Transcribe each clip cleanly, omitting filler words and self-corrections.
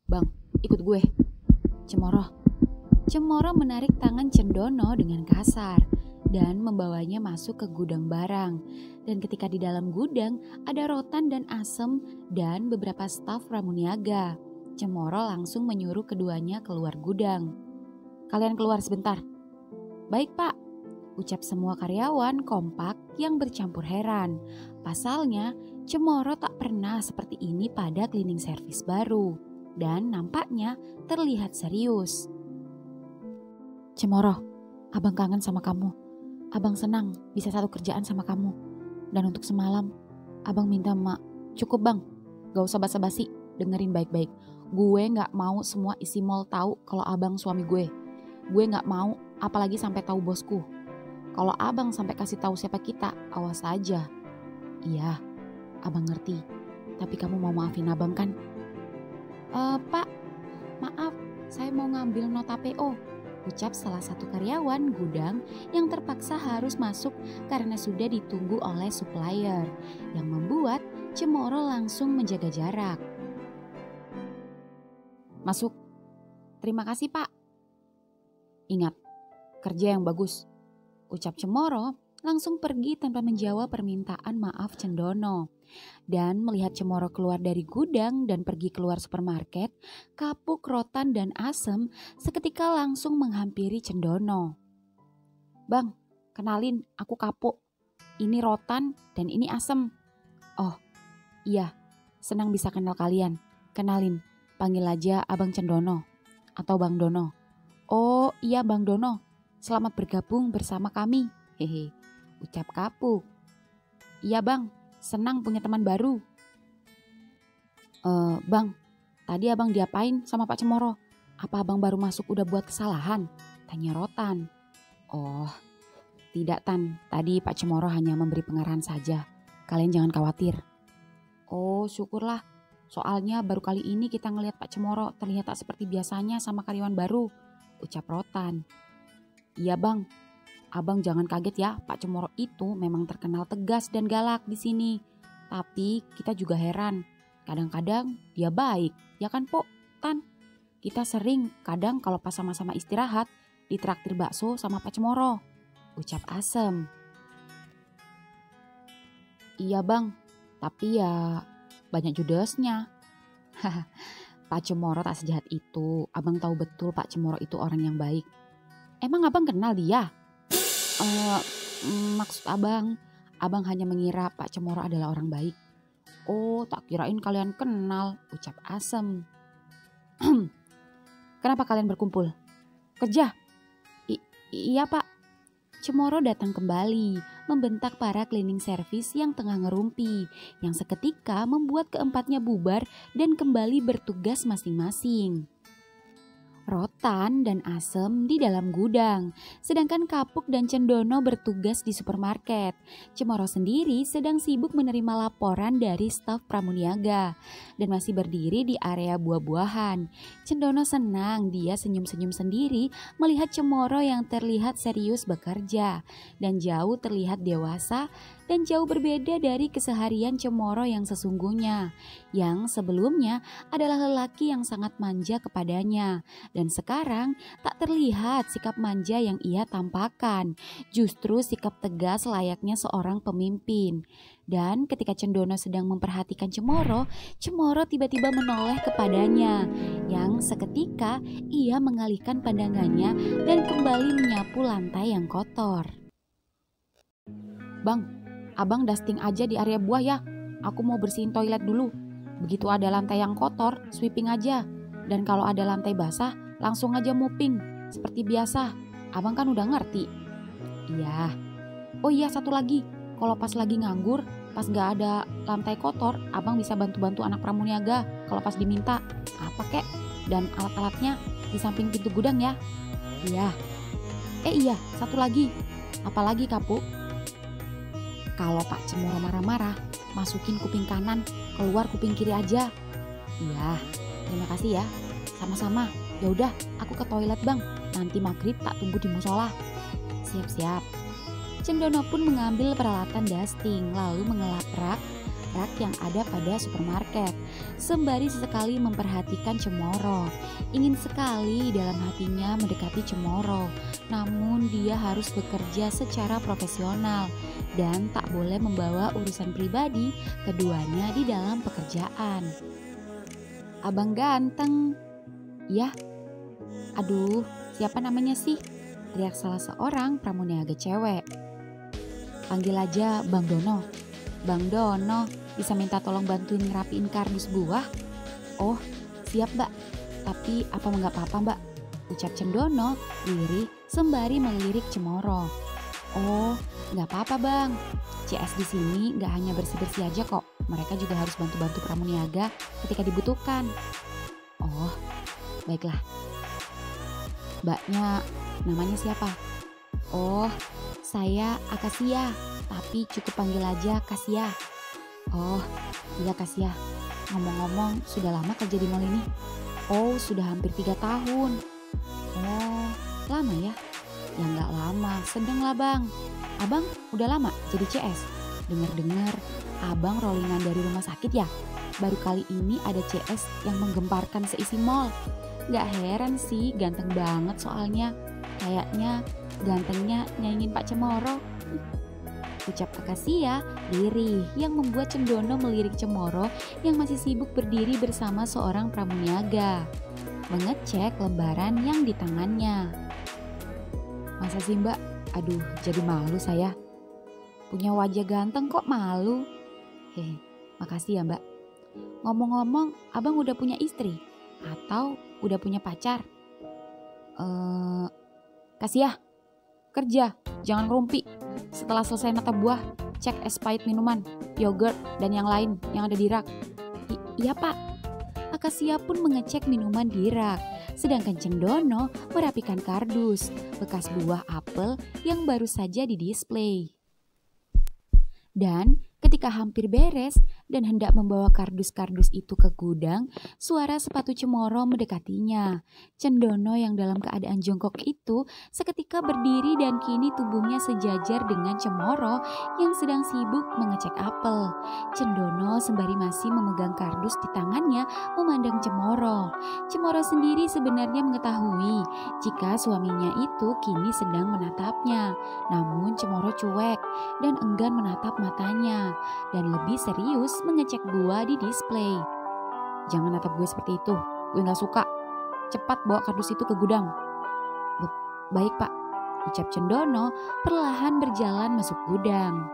Bang, ikut gue. Cemoro. Cemoro menarik tangan Cendono dengan kasar dan membawanya masuk ke gudang barang. Dan ketika di dalam gudang ada Rotan dan Asem dan beberapa staf pramuniaga. Cemoro langsung menyuruh keduanya keluar gudang. Kalian keluar sebentar. Baik pak, ucap semua karyawan kompak yang bercampur heran. Pasalnya Cemoro tak pernah seperti ini pada cleaning service baru. Dan nampaknya terlihat serius. Cemoro, abang kangen sama kamu. Abang senang bisa satu kerjaan sama kamu. Dan untuk semalam, abang minta cukup bang, gak usah basa-basi, dengerin baik-baik. Gue gak mau semua isi mall tahu kalau abang suami gue. Gue gak mau, apalagi sampai tahu bosku. Kalau abang sampai kasih tahu siapa kita, awas aja. Iya, abang ngerti. Tapi kamu mau maafin abang kan? Pak, maaf, saya mau ngambil nota PO. Ucap salah satu karyawan gudang yang terpaksa harus masuk karena sudah ditunggu oleh supplier, yang membuat Cemoro langsung menjaga jarak. Masuk. Terima kasih pak. Ingat, kerja yang bagus. Ucap Cemoro langsung pergi tanpa menjawab permintaan maaf Cendono. Dan melihat Cemoro keluar dari gudang dan pergi keluar supermarket, Kapuk, Rotan, dan Asem seketika langsung menghampiri Cendono. Bang, kenalin aku Kapuk. Ini Rotan dan ini Asem. Oh, iya, senang bisa kenal kalian. Kenalin, panggil aja Abang Cendono atau Bang Dono. Oh iya Bang Dono, selamat bergabung bersama kami. Hehe, ucap Kapuk. Iya bang, senang punya teman baru. Bang, tadi abang diapain sama Pak Cemoro? Apa abang baru masuk udah buat kesalahan? Tanya Rotan. Oh, tidak Tan, tadi Pak Cemoro hanya memberi pengarahan saja. Kalian jangan khawatir. Oh, syukurlah. Soalnya baru kali ini kita ngelihat Pak Cemoro terlihat tak seperti biasanya sama karyawan baru. Ucap Rotan. Iya bang. Abang jangan kaget ya, Pak Cemoro itu memang terkenal tegas dan galak di sini. Tapi kita juga heran, kadang-kadang dia baik, ya kan Pok, Tan? Kita sering kadang kalau pas sama-sama istirahat, ditraktir bakso sama Pak Cemoro. Ucap Asem. Iya bang, tapi ya banyak judesnya. Pak Cemoro tak sejahat itu, abang tahu betul Pak Cemoro itu orang yang baik. Emang abang kenal dia? Maksud abang hanya mengira Pak Cemoro adalah orang baik. Oh, tak kirain kalian kenal, ucap Asem. Kenapa kalian berkumpul? Kerja? Iya pak. Cemoro datang kembali, membentak para cleaning service yang tengah ngerumpi, yang seketika membuat keempatnya bubar dan kembali bertugas masing-masing. Rotan dan Asem di dalam gudang, sedangkan Kapuk dan Cendono bertugas di supermarket. Cemoro sendiri sedang sibuk menerima laporan dari staf pramuniaga dan masih berdiri di area buah-buahan. Cendono senang, dia senyum-senyum sendiri melihat Cemoro yang terlihat serius bekerja dan jauh terlihat dewasa dan jauh berbeda dari keseharian Cemoro yang sesungguhnya, yang sebelumnya adalah lelaki yang sangat manja kepadanya. Dan sekarang tak terlihat sikap manja yang ia tampakkan, justru sikap tegas layaknya seorang pemimpin. Dan ketika Cendono sedang memperhatikan Cemoro, Cemoro tiba-tiba menoleh kepadanya, yang seketika ia mengalihkan pandangannya dan kembali menyapu lantai yang kotor. Bang, abang dusting aja di area buah ya, aku mau bersihin toilet dulu. Begitu ada lantai yang kotor, sweeping aja. Dan kalau ada lantai basah, langsung aja mopping, seperti biasa. Abang kan udah ngerti. Iya. Oh iya satu lagi, kalau pas lagi nganggur, pas gak ada lantai kotor, abang bisa bantu-bantu anak pramuniaga kalau pas diminta. Apa kek? Dan alat-alatnya di samping pintu gudang ya. Iya. Iya, satu lagi. Apalagi Kapuk? Kalau Pak Cemoro marah-marah, masukin kuping kanan, keluar kuping kiri aja. Iya, terima kasih ya. Sama-sama. Ya udah, aku ke toilet bang. Nanti maghrib tak tunggu di musola. Siap-siap. Cendono pun mengambil peralatan dusting, lalu mengelap rak rak yang ada pada supermarket, sembari sesekali memperhatikan Cemoro. Ingin sekali dalam hatinya mendekati Cemoro, namun dia harus bekerja secara profesional dan tak boleh membawa urusan pribadi keduanya di dalam pekerjaan. Abang ganteng. Ya, aduh, siapa namanya sih? Teriak salah seorang pramuniaga cewek. Panggil aja Bang Dono. Bang Dono, bisa minta tolong bantuin ngerapiin kardus buah? Oh, siap Mbak. Tapi apa nggak apa-apa Mbak? Ucap Cendono lirih sembari melirik Cemoro. Oh, nggak apa-apa Bang. CS di sini nggak hanya bersih-bersih aja kok. Mereka juga harus bantu-bantu pramuniaga ketika dibutuhkan. Oh, baiklah. Mbaknya namanya siapa? Oh, saya Akasia, tapi cukup panggil aja Kasia. Oh, iya Kasia. Ngomong-ngomong, sudah lama kerja di mall ini? Oh, sudah hampir 3 tahun. Oh, lama ya? Ya nggak lama, sedang lah Bang. Abang udah lama jadi CS? Dengar-dengar, Abang rollingan dari rumah sakit ya? Baru kali ini ada CS yang menggemparkan seisi mall. Gak heran sih, ganteng banget soalnya. Kayaknya gantengnya nyanyiin Pak Cemoro. Ucap Akasia lirih yang membuat Cendono melirik Cemoro yang masih sibuk berdiri bersama seorang pramuniaga, mengecek lembaran yang di tangannya. Masa sih Mbak? Aduh, jadi malu saya. Punya wajah ganteng kok malu? Hehe, makasih ya Mbak. Ngomong-ngomong, abang udah punya istri? Atau udah punya pacar? Kasih ya, kerja, jangan ngerumpi. Setelah selesai nata buah, cek es pahit minuman, yogurt, dan yang lain yang ada di rak. Iya Pak. Akasia pun mengecek minuman di rak, sedangkan Cendono merapikan kardus, bekas buah apel yang baru saja didisplay. Dan ketika hampir beres dan hendak membawa kardus-kardus itu ke gudang, suara sepatu Cemoro mendekatinya. Cendono yang dalam keadaan jongkok itu seketika berdiri dan kini tubuhnya sejajar dengan Cemoro yang sedang sibuk mengecek apel. Cendono sembari masih memegang kardus di tangannya memandang Cemoro. Cemoro sendiri sebenarnya mengetahui jika suaminya itu kini sedang menatapnya. Namun Cemoro cuek dan enggan menatap matanya dan lebih serius mengecek buah di display. Jangan natap gue seperti itu, gue gak suka. Cepat bawa kardus itu ke gudang. Baik Pak, ucap Cendono perlahan berjalan masuk gudang.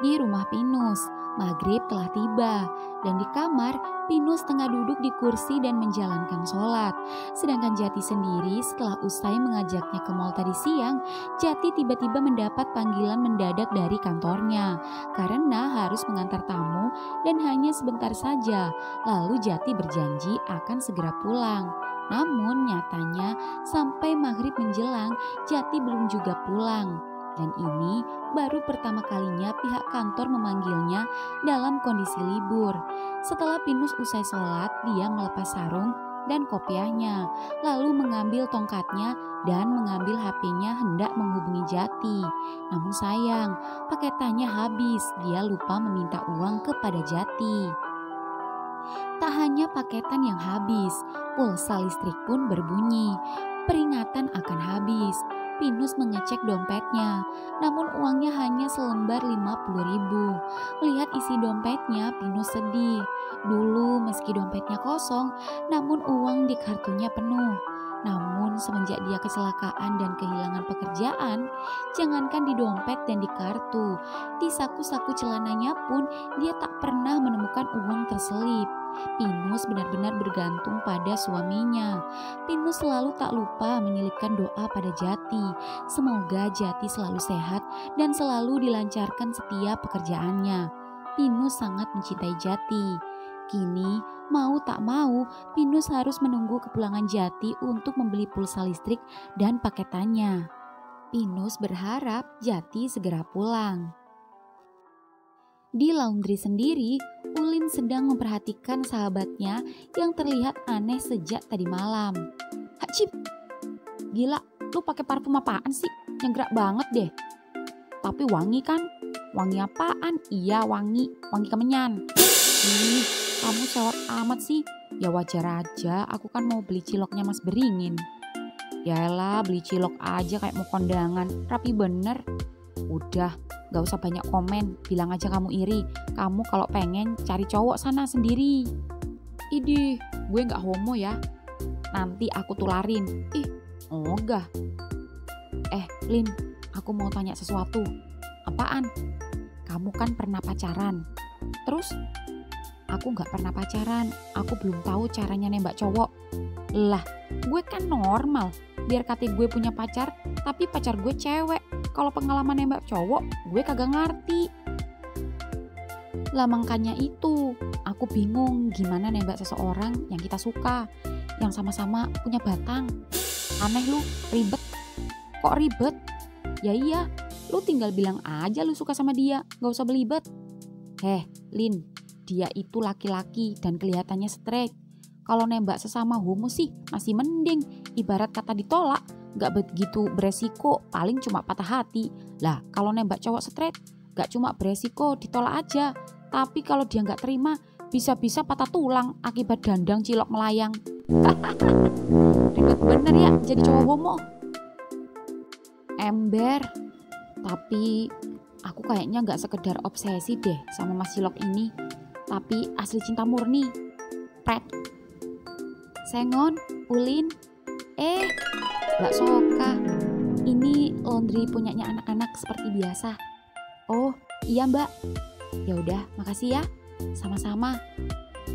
Di rumah Pinus, maghrib telah tiba dan di kamar Pinus tengah duduk di kursi dan menjalankan sholat. Sedangkan Jati sendiri setelah usai mengajaknya ke mall tadi siang, Jati tiba-tiba mendapat panggilan mendadak dari kantornya karena harus mengantar tamu dan hanya sebentar saja. Lalu Jati berjanji akan segera pulang. Namun nyatanya sampai maghrib menjelang Jati belum juga pulang. Dan ini baru pertama kalinya pihak kantor memanggilnya dalam kondisi libur. Setelah Pinus usai sholat, dia melepas sarung dan kopiahnya, lalu mengambil tongkatnya dan mengambil HP-nya hendak menghubungi Jati. Namun sayang, paketannya habis, dia lupa meminta uang kepada Jati. Tak hanya paketan yang habis, pulsa listrik pun berbunyi. Peringatan akan habis. Pinus mengecek dompetnya, namun uangnya hanya selembar 50.000. Melihat isi dompetnya, Pinus sedih. Dulu meski dompetnya kosong, namun uang di kartunya penuh. Namun semenjak dia kecelakaan dan kehilangan pekerjaan, jangankan di dompet dan di kartu, di saku-saku celananya pun dia tak pernah menemukan uang terselip. Pinus benar-benar bergantung pada suaminya. Pinus selalu tak lupa menyelipkan doa pada Jati. Semoga Jati selalu sehat dan selalu dilancarkan setiap pekerjaannya. Pinus sangat mencintai Jati. Kini, mau tak mau, Pinus harus menunggu kepulangan Jati untuk membeli pulsa listrik dan paketannya. Pinus berharap Jati segera pulang. Di laundry sendiri, Ulin sedang memperhatikan sahabatnya yang terlihat aneh sejak tadi malam. Hacip, gila, lu pakai parfum apaan sih? Nyenggerak banget deh. Tapi wangi kan? Wangi apaan? Iya wangi kemenyan. Ih, kamu sewot amat sih. Ya wajar aja, aku kan mau beli ciloknya Mas Beringin. Yaelah, beli cilok aja kayak mau kondangan, rapi bener. Udah, gak usah banyak komen, bilang aja kamu iri. Kamu kalau pengen cari cowok sana sendiri. Idih, gue gak homo ya. Nanti aku tularin. Ih, ogah. Lin, aku mau tanya sesuatu. Apaan? Kamu kan pernah pacaran. Terus? Aku gak pernah pacaran, aku belum tahu caranya nembak cowok. Lah, gue kan normal. Biar kata gue punya pacar, tapi pacar gue cewek. Kalau pengalaman nembak cowok, gue kagak ngerti. Lah makanya itu, aku bingung gimana nembak seseorang yang kita suka, yang sama-sama punya batang. Aneh lu, ribet. Kok ribet? Ya iya, lu tinggal bilang aja lu suka sama dia, gak usah belibet. Lin, dia itu laki-laki dan kelihatannya straight. Kalau nembak sesama homo sih masih mending. Ibarat kata ditolak, gak begitu beresiko, paling cuma patah hati. Lah kalau nembak cowok straight, gak cuma beresiko ditolak aja. Tapi kalau dia gak terima, bisa-bisa patah tulang akibat dandang cilok melayang. Ribet bener ya jadi cowok homo. Ember, tapi aku kayaknya gak sekedar obsesi deh sama Mas Cilok ini. Tapi asli cinta murni. Pret. Sengon, Ulin. Mbak Soka. Ini laundry punyanya anak-anak seperti biasa. Oh, iya Mbak. Ya udah, makasih ya. Sama-sama.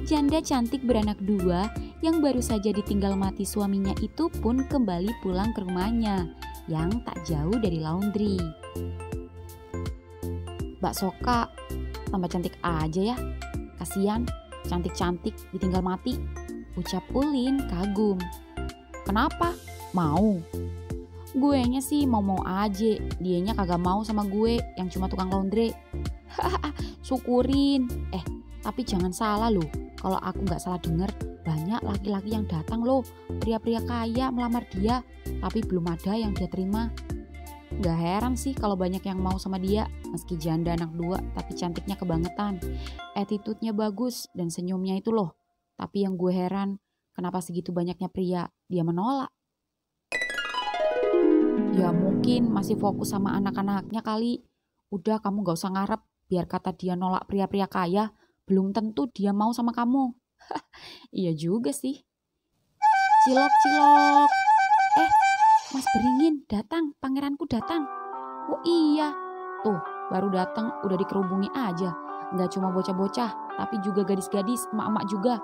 Janda cantik beranak 2 yang baru saja ditinggal mati suaminya itu pun kembali pulang ke rumahnya yang tak jauh dari laundry. Mbak Soka, tambah cantik aja ya. Kasian, cantik-cantik ditinggal mati. Ucap Ulin kagum. Kenapa? Mau? Guenya sih mau-mau aja. Dianya kagak mau sama gue yang cuma tukang laundry. Syukurin. Tapi jangan salah loh. Kalau aku gak salah denger, banyak laki-laki yang datang loh. Pria-pria kaya melamar dia, tapi belum ada yang dia terima. Gak heran sih kalau banyak yang mau sama dia. Meski janda anak 2 tapi cantiknya kebangetan. Attitude-nya bagus dan senyumnya itu loh. Tapi yang gue heran, kenapa segitu banyaknya pria dia menolak? Ya mungkin masih fokus sama anak-anaknya kali. Udah kamu gak usah ngarep. Biar kata dia nolak pria-pria kaya, belum tentu dia mau sama kamu. Iya juga sih. Cilok. Mas Beringin datang, pangeranku datang. Oh iya, tuh baru datang udah dikerubungi aja. Gak cuma bocah-bocah, tapi juga gadis-gadis, emak-emak juga.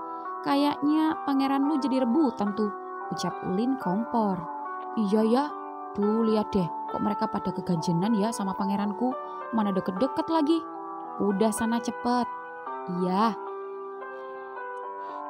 Kayaknya pangeran lu jadi rebutan tuh, ucap Ulin kompor. Iya ya, tuh lihat deh, kok mereka pada keganjenan ya sama pangeranku. Mana deket-deket lagi. Udah sana cepet. Iya.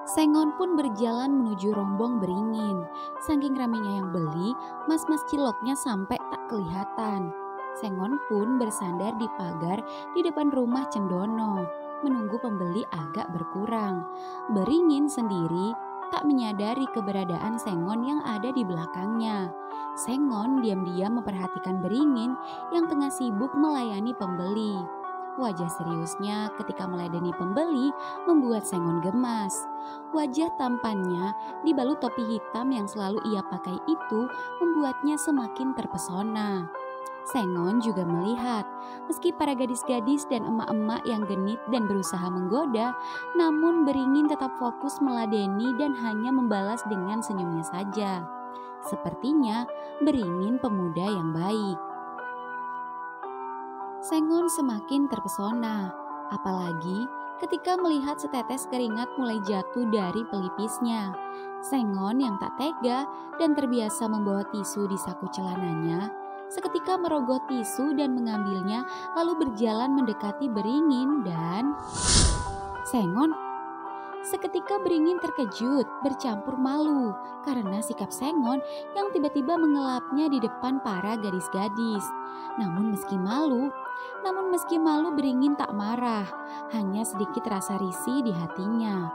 Sengon pun berjalan menuju rombong Beringin. Saking ramainya yang beli, mas-mas ciloknya sampai tak kelihatan. Sengon pun bersandar di pagar di depan rumah Cendono, menunggu pembeli agak berkurang. Beringin sendiri tak menyadari keberadaan Sengon yang ada di belakangnya. Sengon diam-diam memperhatikan Beringin yang tengah sibuk melayani pembeli. Wajah seriusnya ketika meladeni pembeli membuat Sengon gemas. Wajah tampannya dibalut topi hitam yang selalu ia pakai itu membuatnya semakin terpesona. Sengon juga melihat, meski para gadis-gadis dan emak-emak yang genit dan berusaha menggoda, namun Beringin tetap fokus meladeni dan hanya membalas dengan senyumnya saja. Sepertinya Beringin pemuda yang baik. Sengon semakin terpesona, apalagi ketika melihat setetes keringat mulai jatuh dari pelipisnya. Sengon yang tak tega dan terbiasa membawa tisu di saku celananya, seketika merogoh tisu dan mengambilnya lalu berjalan mendekati Beringin dan... Seketika Beringin terkejut, bercampur malu karena sikap Sengon yang tiba-tiba mengelapnya di depan para gadis-gadis. Namun meski malu Beringin tak marah, hanya sedikit rasa risih di hatinya.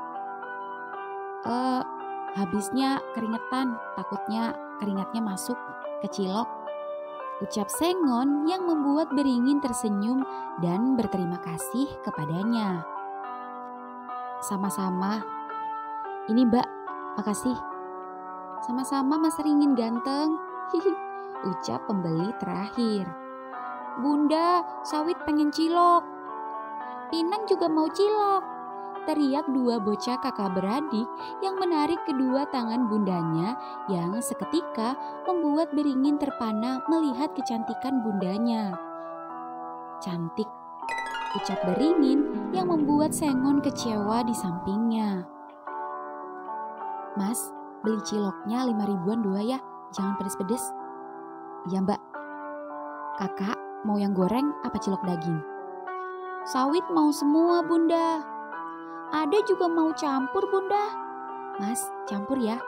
Habisnya keringetan, takutnya keringatnya masuk ke cilok. ucap Sengon yang membuat Beringin tersenyum dan berterima kasih kepadanya. Sama-sama. Ini Mbak, makasih. Sama-sama Mas Ringin ganteng. Hihi, ucap pembeli terakhir. Bunda, Sawit pengen cilok. Pinang juga mau cilok. Teriak dua bocah kakak beradik yang menarik kedua tangan bundanya yang seketika membuat Beringin terpana melihat kecantikan bundanya. Cantik, ucap Beringin yang membuat Sengon kecewa di sampingnya. Mas, beli ciloknya 5 ribuan 2 ya, jangan pedes-pedes. Iya Mbak. Kakak mau yang goreng apa cilok daging? Sawit mau semua Bunda. Ada juga mau campur Bunda. Mas, campur ya.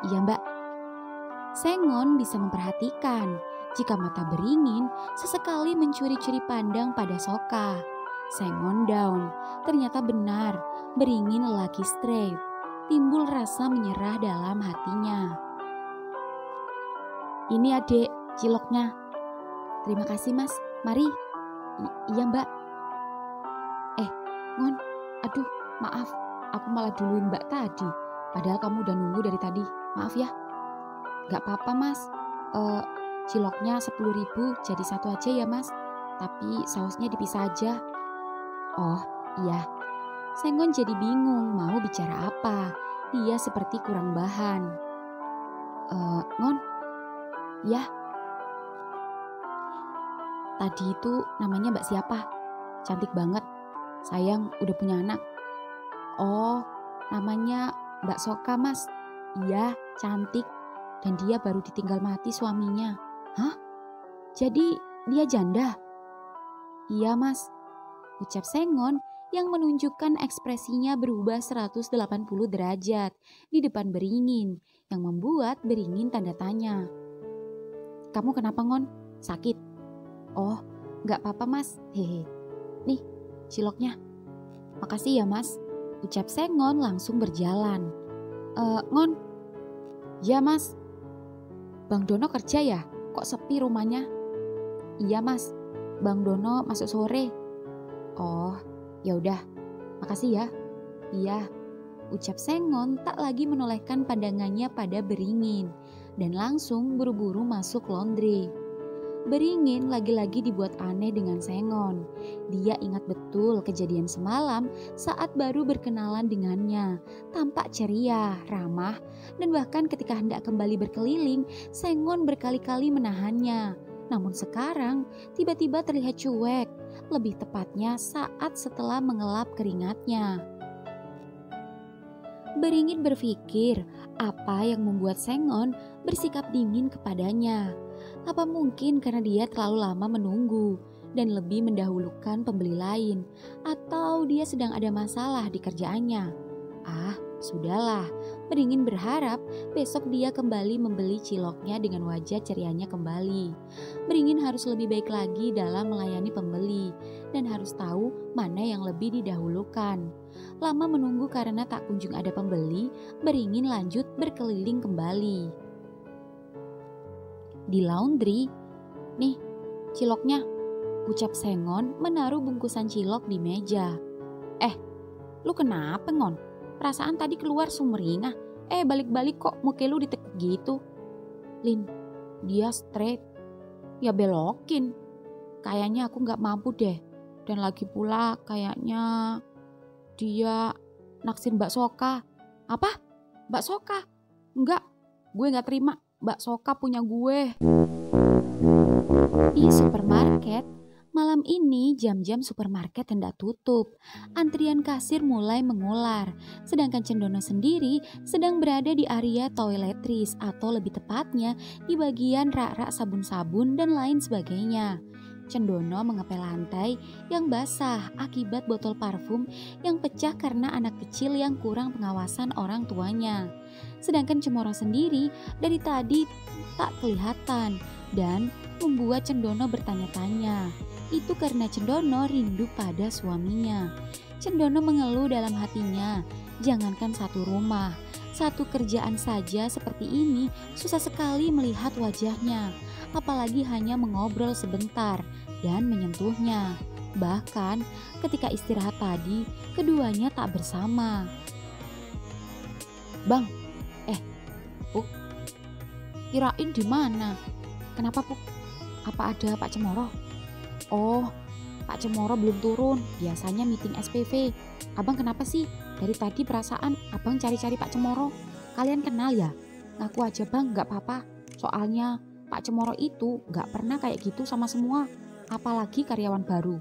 Iya Mbak. Sengon bisa memperhatikan jika mata Beringin sesekali mencuri-curi pandang pada Soka. Sengon down, ternyata benar Beringin lelaki straight. Timbul rasa menyerah dalam hatinya. Ini adek, ciloknya. Terima kasih Mas, mari. Iya Mbak. Ngon, aduh maaf, aku malah duluin Mbak tadi. Padahal kamu udah nunggu dari tadi, maaf ya. Gak apa-apa Mas, ciloknya 10.000 jadi satu aja ya Mas. Tapi sausnya dipisah aja. Oh iya. Sengon jadi bingung mau bicara apa. Dia seperti kurang bahan. Ngon? Ya. Tadi itu namanya Mbak siapa? Cantik banget. Sayang udah punya anak. Oh, namanya Mbak Soka Mas. Iya, cantik. Dan dia baru ditinggal mati suaminya. Hah? Jadi dia janda? Iya Mas. Ucap Sengon yang menunjukkan ekspresinya berubah 180 derajat di depan Beringin yang membuat Beringin tanda tanya. Kamu kenapa Ngon? Sakit? Oh, gak apa-apa Mas. Hehe. Nih, ciloknya. Makasih ya Mas. Ucap Sengon langsung berjalan. Ngon? Ya Mas. Bang Dono kerja ya? Kok sepi rumahnya? Iya Mas. Bang Dono masuk sore. Oh, ya udah, makasih ya. Iya, ucap Sengon tak lagi menolehkan pandangannya pada Beringin dan langsung buru-buru masuk laundry. Beringin lagi-lagi dibuat aneh dengan Sengon. Dia ingat betul kejadian semalam saat baru berkenalan dengannya. Tampak ceria, ramah, dan bahkan ketika hendak kembali berkeliling, Sengon berkali-kali menahannya. Namun sekarang tiba-tiba terlihat cuek, lebih tepatnya saat setelah mengelap keringatnya. Beringin berpikir apa yang membuat Sengon bersikap dingin kepadanya. Apa mungkin karena dia terlalu lama menunggu dan lebih mendahulukan pembeli lain, atau dia sedang ada masalah di kerjaannya? Ah, sudahlah. Beringin berharap besok dia kembali membeli ciloknya dengan wajah cerianya kembali. Beringin harus lebih baik lagi dalam melayani pembeli dan harus tahu mana yang lebih didahulukan. Lama menunggu karena tak kunjung ada pembeli, Beringin lanjut berkeliling kembali. Di laundry, nih ciloknya, ucap Sengon menaruh bungkusan cilok di meja. Lu kenapa Ngon? Perasaan tadi keluar sumringah, balik-balik kok muka lu ditekuk gitu. Lin, dia straight. Ya belokin. Kayaknya aku gak mampu deh. Dan lagi pula kayaknya dia naksir Mbak Soka. Apa? Mbak Soka? Enggak, gue gak terima. Mbak Soka punya gue. Di supermarket, malam ini jam-jam supermarket hendak tutup. Antrian kasir mulai mengular. Sedangkan Cendono sendiri sedang berada di area toiletries atau lebih tepatnya di bagian rak-rak sabun-sabun dan lain sebagainya. Cendono mengepel lantai yang basah akibat botol parfum yang pecah karena anak kecil yang kurang pengawasan orang tuanya. Sedangkan Cemoro sendiri dari tadi tak kelihatan dan membuat Cendono bertanya-tanya. Itu karena Cendono rindu pada suaminya. Cendono mengeluh dalam hatinya, jangankan satu rumah, Satu kerjaan saja seperti ini susah sekali melihat wajahnya, apalagi hanya mengobrol sebentar dan menyentuhnya. Bahkan ketika istirahat tadi, keduanya tak bersama. Bang, Puk, kirain di mana? Kenapa, Puk? Apa ada Pak Cemoro? Oh, Pak Cemoro belum turun, biasanya meeting SPV. Abang kenapa sih? Dari tadi perasaan abang cari-cari Pak Cemoro. Kalian kenal ya? Ngaku aja bang, gak apa-apa. Soalnya Pak Cemoro itu gak pernah kayak gitu sama semua. Apalagi karyawan baru.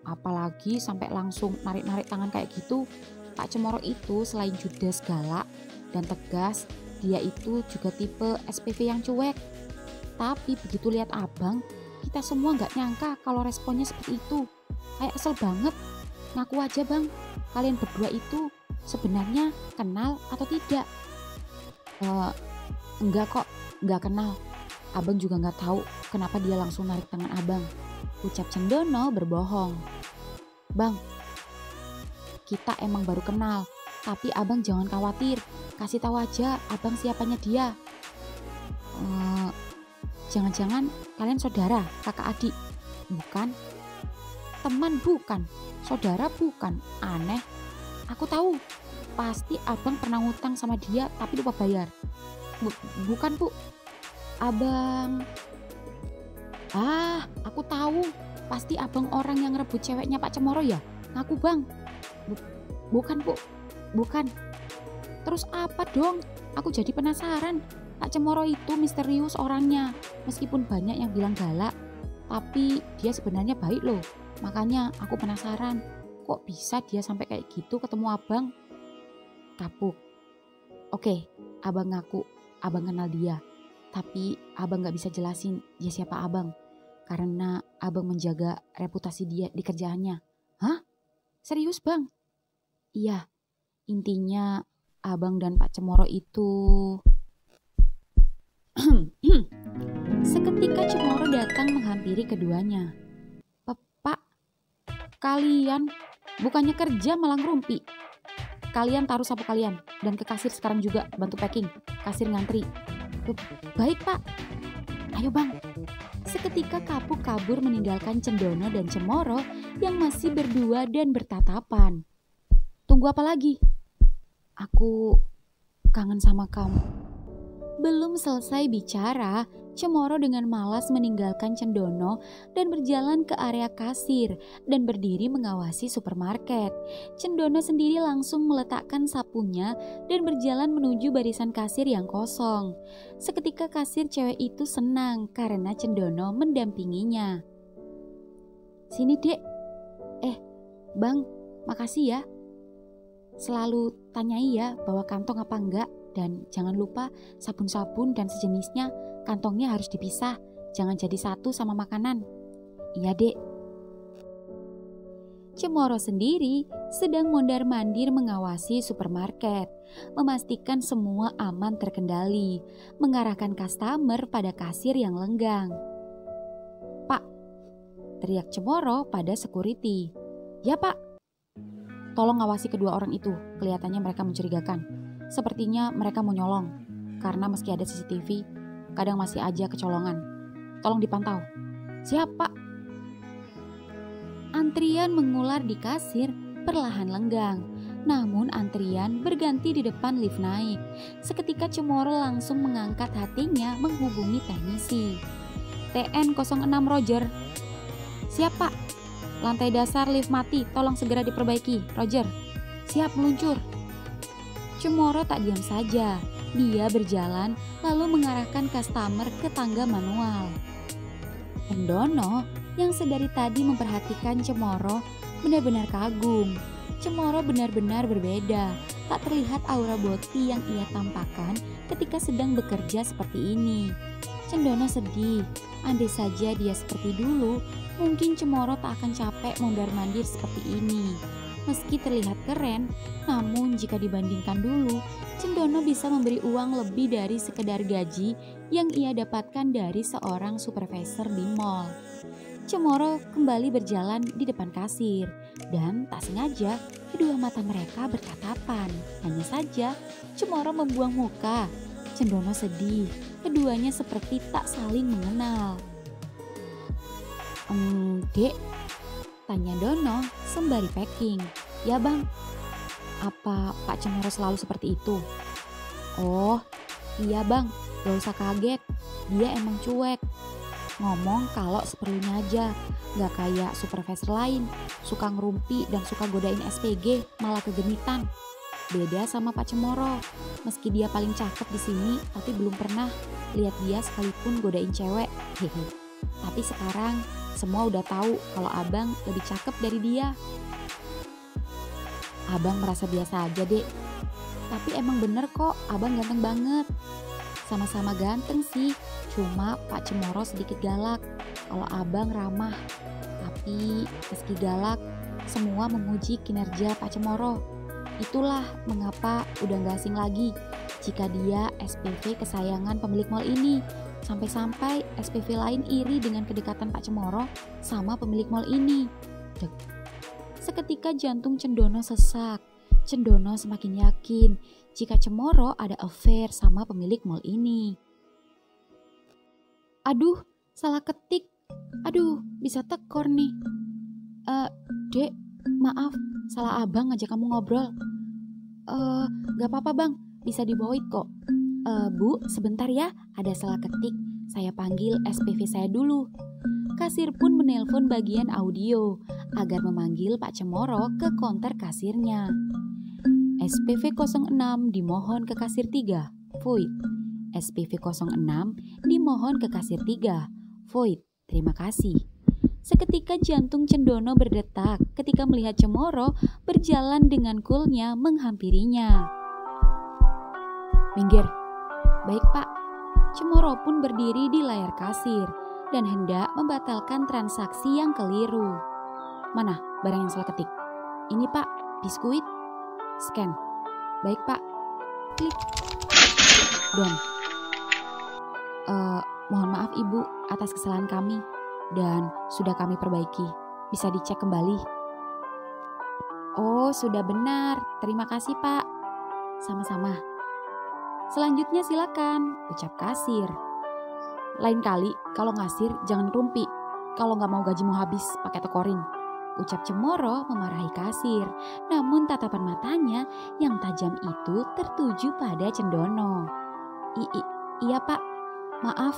Apalagi sampai langsung narik-narik tangan kayak gitu. Pak Cemoro itu selain judes galak dan tegas, dia itu juga tipe SPV yang cuek. Tapi begitu lihat abang, kita semua gak nyangka kalau responnya seperti itu. Kayak kesel banget. Ngaku aja bang, kalian berdua itu sebenarnya kenal atau tidak? Enggak kok, enggak kenal. Abang juga gak tahu kenapa dia langsung narik tangan abang. Ucap Cendono berbohong. Bang, kita emang baru kenal, tapi abang jangan khawatir. Kasih tahu aja abang siapanya dia. Jangan-jangan kalian saudara, kakak adik? Bukan. Teman bukan. Saudara bukan. Aneh. Aku tahu. Pasti abang pernah ngutang sama dia tapi lupa bayar. Bukan, Bu. Abang. Aku tahu. Pasti abang orang yang ngerebut ceweknya Pak Cemoro ya? Ngaku bang. Bukan, Bu. Bukan. Terus apa dong? Aku jadi penasaran. Pak Cemoro itu misterius orangnya. Meskipun banyak yang bilang galak, tapi dia sebenarnya baik loh. Makanya aku penasaran, kok bisa dia sampai kayak gitu ketemu abang? Kapuk. Oke, abang ngaku, abang kenal dia. Tapi abang gak bisa jelasin dia siapa abang. Karena abang menjaga reputasi dia di kerjaannya. Hah? Serius bang? Iya, intinya abang dan Pak Cemoro itu... Seketika Cemoro datang menghampiri keduanya. Pak, kalian bukannya kerja malah ngerumpi. Kalian taruh sapu kalian dan ke kasir sekarang juga bantu packing. Kasir ngantri. Baik pak. Ayo bang. Seketika Kapuk kabur meninggalkan Cendono dan Cemoro yang masih berdua dan bertatapan. Tunggu apa lagi? Aku kangen sama kamu. Belum selesai bicara, Cemoro dengan malas meninggalkan Cendono dan berjalan ke area kasir dan berdiri mengawasi supermarket. Cendono sendiri langsung meletakkan sapunya dan berjalan menuju barisan kasir yang kosong. Seketika kasir cewek itu senang karena Cendono mendampinginya. Sini dek. Bang, makasih ya. Selalu tanyai ya bawa kantong apa enggak. Dan jangan lupa sabun-sabun dan sejenisnya kantongnya harus dipisah. Jangan jadi satu sama makanan. Iya dek. Cemoro sendiri sedang mondar-mandir mengawasi supermarket. Memastikan semua aman terkendali. Mengarahkan customer pada kasir yang lenggang. Pak, teriak Cemoro pada security. Ya pak. Tolong ngawasi kedua orang itu. Kelihatannya mereka mencurigakan. Sepertinya mereka mau nyolong, karena meski ada CCTV, kadang masih aja kecolongan. Tolong dipantau. Siapa? Antrian mengular di kasir perlahan lenggang. Namun antrian berganti di depan lift naik. Seketika Cemoro langsung mengangkat hatinya menghubungi teknisi. TN06 Roger. Siapa? Lantai dasar lift mati, tolong segera diperbaiki. Roger. Siap meluncur. Cemoro tak diam saja. Dia berjalan lalu mengarahkan customer ke tangga manual. Cendono yang sedari tadi memperhatikan Cemoro benar-benar kagum. Cemoro benar-benar berbeda. Tak terlihat aura boti yang ia tampakkan ketika sedang bekerja seperti ini. Cendono sedih. Andai saja dia seperti dulu, mungkin Cemoro tak akan capek mondar-mandir seperti ini. Meski terlihat keren, namun jika dibandingkan dulu, Cendono bisa memberi uang lebih dari sekedar gaji yang ia dapatkan dari seorang supervisor di mall. Cemoro kembali berjalan di depan kasir dan tak sengaja Kedua mata mereka bertatapan. Hanya saja Cemoro membuang muka. Cendono sedih. Keduanya seperti tak saling mengenal. Dek, tanya Dono sembari packing. Ya bang, apa Pak Cemoro selalu seperti itu? Oh iya bang, gak usah kaget, dia emang cuek. Ngomong kalau seperlunya aja, gak kayak supervisor lain, suka ngerumpi dan suka godain SPG, malah kegenitan. Beda sama Pak Cemoro, meski dia paling cakep di sini, tapi belum pernah lihat dia sekalipun godain cewek. Hehe. Tapi sekarang semua udah tahu kalau abang lebih cakep dari dia. Abang merasa biasa aja dek, tapi emang bener kok abang ganteng banget. Sama-sama ganteng sih, cuma Pak Cemoro sedikit galak, kalau abang ramah. Tapi meski galak, semua memuji kinerja Pak Cemoro. Itulah mengapa udah gak asing lagi jika dia SPV kesayangan pemilik mall ini. Sampai-sampai SPV lain iri dengan kedekatan Pak Cemoro sama pemilik mall ini. Dek. Seketika jantung Cendono sesak. Cendono semakin yakin jika Cemoro ada affair sama pemilik mall ini. Aduh, salah ketik. Aduh, bisa tekor nih. Dek, maaf, salah abang ngajak kamu ngobrol. Gak apa-apa bang, bisa dibawain kok. Bu, sebentar ya, ada salah ketik. Saya panggil SPV saya dulu. Kasir pun menelpon bagian audio agar memanggil Pak Cemoro ke konter kasirnya. SPV 06 dimohon ke kasir 3, void. SPV 06 dimohon ke kasir 3, void. Terima kasih. Seketika jantung Cendono berdetak ketika melihat Cemoro berjalan dengan coolnya menghampirinya. Minggir. Baik pak. Cemoro pun berdiri di layar kasir dan hendak membatalkan transaksi yang keliru. Mana barang yang salah ketik? Ini pak, biskuit. Scan. Baik pak. Klik. Done. Mohon maaf ibu atas kesalahan kami dan sudah kami perbaiki. Bisa dicek kembali. Oh sudah benar. Terima kasih pak. Sama-sama. Selanjutnya silakan, ucap kasir. Lain kali kalau ngasir jangan rumpi. Kalau nggak mau gajimu habis pakai tekorin, ucap Cemoro memarahi kasir. Namun tatapan matanya yang tajam itu tertuju pada Cendono. Iya pak, maaf,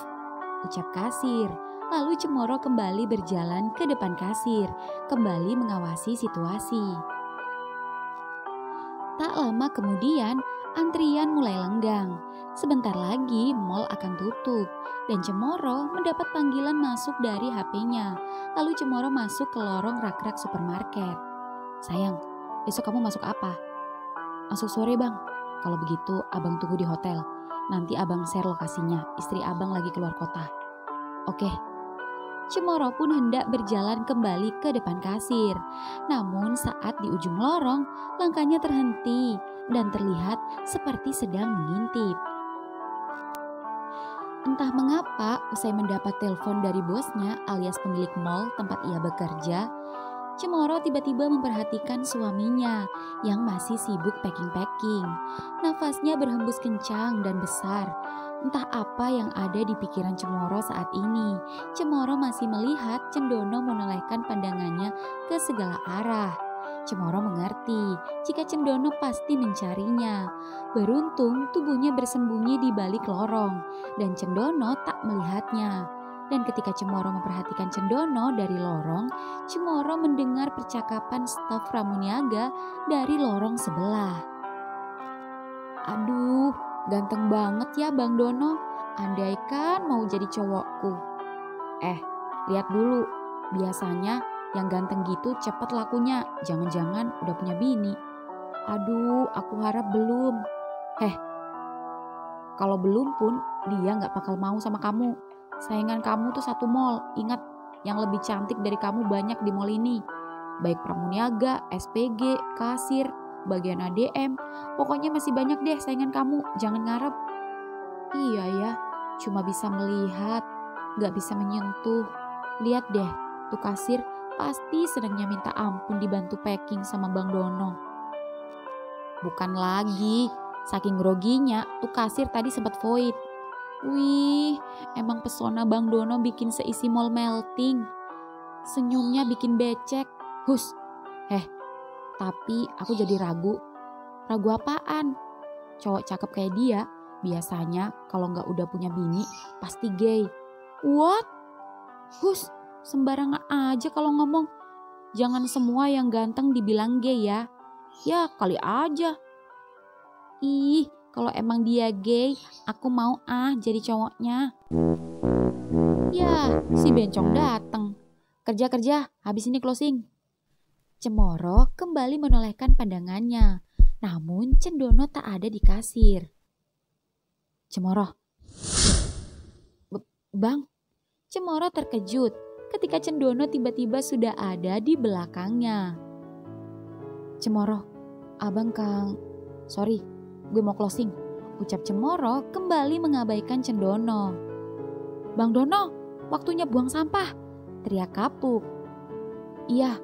ucap kasir. Lalu Cemoro kembali berjalan ke depan kasir, kembali mengawasi situasi. Tak lama kemudian, antrian mulai lenggang. Sebentar lagi mall akan tutup dan Cemoro mendapat panggilan masuk dari HP-nya. Lalu Cemoro masuk ke lorong rak-rak supermarket. Sayang, besok kamu masuk apa? Masuk sore bang. Kalau begitu abang tunggu di hotel. Nanti abang share lokasinya, istri abang lagi keluar kota. Oke. Cemoro pun hendak berjalan kembali ke depan kasir. Namun saat di ujung lorong, langkahnya terhenti dan terlihat seperti sedang mengintip. Entah mengapa, usai mendapat telepon dari bosnya alias pemilik mall tempat ia bekerja, Cemoro tiba-tiba memperhatikan suaminya yang masih sibuk packing-packing. Nafasnya berhembus kencang dan besar. Entah apa yang ada di pikiran Cemoro saat ini. Cemoro masih melihat Cendono menolehkan pandangannya ke segala arah. Cemoro mengerti jika Cendono pasti mencarinya. Beruntung tubuhnya bersembunyi di balik lorong dan Cendono tak melihatnya. Dan ketika Cemoro memperhatikan Cendono dari lorong, Cemoro mendengar percakapan staf Pramuniaga dari lorong sebelah. Aduh, ganteng banget ya Bang Dono, andaikan mau jadi cowokku. Lihat dulu, biasanya yang ganteng gitu cepet lakunya, jangan-jangan udah punya bini. Aduh, aku harap belum. Kalau belum pun dia gak bakal mau sama kamu. Saingan kamu tuh satu mall, ingat yang lebih cantik dari kamu banyak di mall ini. Baik Pramuniaga, SPG, kasir, bagian ADM, pokoknya masih banyak deh saingan kamu, jangan ngarep. Iya ya, cuma bisa melihat, gak bisa menyentuh. Lihat deh, tuh kasir pasti senangnya minta ampun dibantu packing sama Bang Dono. Bukan lagi, saking groginya tuh kasir tadi sempat void. Wih, emang pesona Bang Dono bikin seisi mall melting. Senyumnya bikin becek. Hus, tapi aku jadi ragu. Ragu apaan? Cowok cakep kayak dia, biasanya kalau nggak udah punya bini, pasti gay. What? Hus, sembarangan aja kalau ngomong. Jangan semua yang ganteng dibilang gay ya. Ya kali aja. Ih, kalau emang dia gay, aku mau jadi cowoknya. Ya, si bencong dateng. Kerja, habis ini closing. Cemoro kembali menolehkan pandangannya. Namun Cendono tak ada di kasir. Cemoro. Bang. Cemoro terkejut ketika Cendono tiba-tiba sudah ada di belakangnya. Cemoro, abang Kang. Sorry, gue mau closing. Ucap Cemoro kembali mengabaikan Cendono. Bang Dono, waktunya buang sampah. Teriak Kapuk. Iya.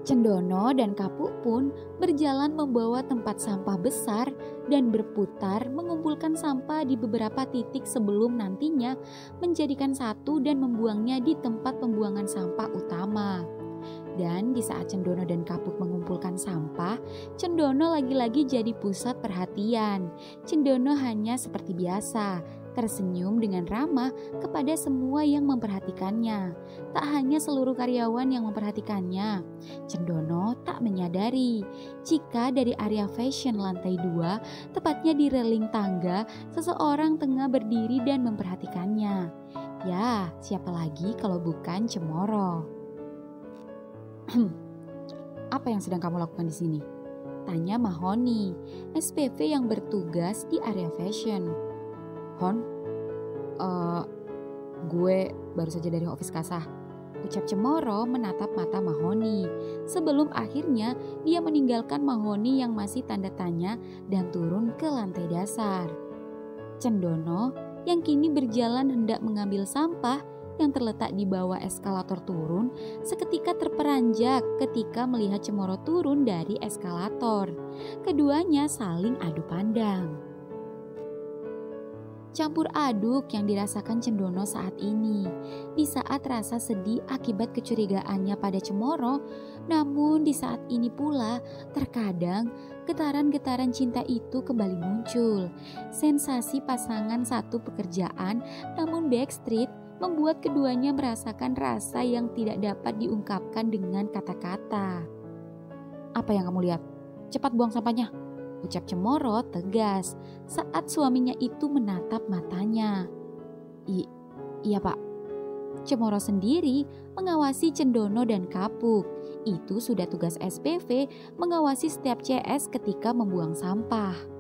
Cendono dan Kapuk pun berjalan membawa tempat sampah besar dan berputar mengumpulkan sampah di beberapa titik sebelum nantinya menjadikan satu dan membuangnya di tempat pembuangan sampah utama. Dan di saat Cendono dan Kapuk mengumpulkan sampah, Cendono lagi-lagi jadi pusat perhatian. Cendono hanya seperti biasa, tersenyum dengan ramah kepada semua yang memperhatikannya. Tak hanya seluruh karyawan yang memperhatikannya, Cendono tak menyadari jika dari area fashion lantai 2, tepatnya di railing tangga, seseorang tengah berdiri dan memperhatikannya. Ya, siapa lagi kalau bukan Cemoro? Apa yang sedang kamu lakukan di sini? Tanya Mahoni, SPV yang bertugas di area fashion. Hon, gue baru saja dari office kasah. Ucap Cemoro menatap mata Mahoni. Sebelum akhirnya dia meninggalkan Mahoni yang masih tanda tanya dan turun ke lantai dasar. Cendono yang kini berjalan hendak mengambil sampah yang terletak di bawah eskalator turun, seketika terperanjak ketika melihat Cemoro turun dari eskalator. Keduanya saling adu pandang. Campur aduk yang dirasakan Cendono saat ini. Di saat rasa sedih akibat kecurigaannya pada Cemoro, namun di saat ini pula terkadang getaran-getaran cinta itu kembali muncul. Sensasi pasangan satu pekerjaan namun backstreet membuat keduanya merasakan rasa yang tidak dapat diungkapkan dengan kata-kata. Apa yang kamu lihat? Cepat buang sampahnya, ucap Cemoro tegas saat suaminya itu menatap matanya. Iya pak. Cemoro sendiri mengawasi Cendono dan Kapuk. Itu sudah tugas SPV mengawasi setiap CS ketika membuang sampah.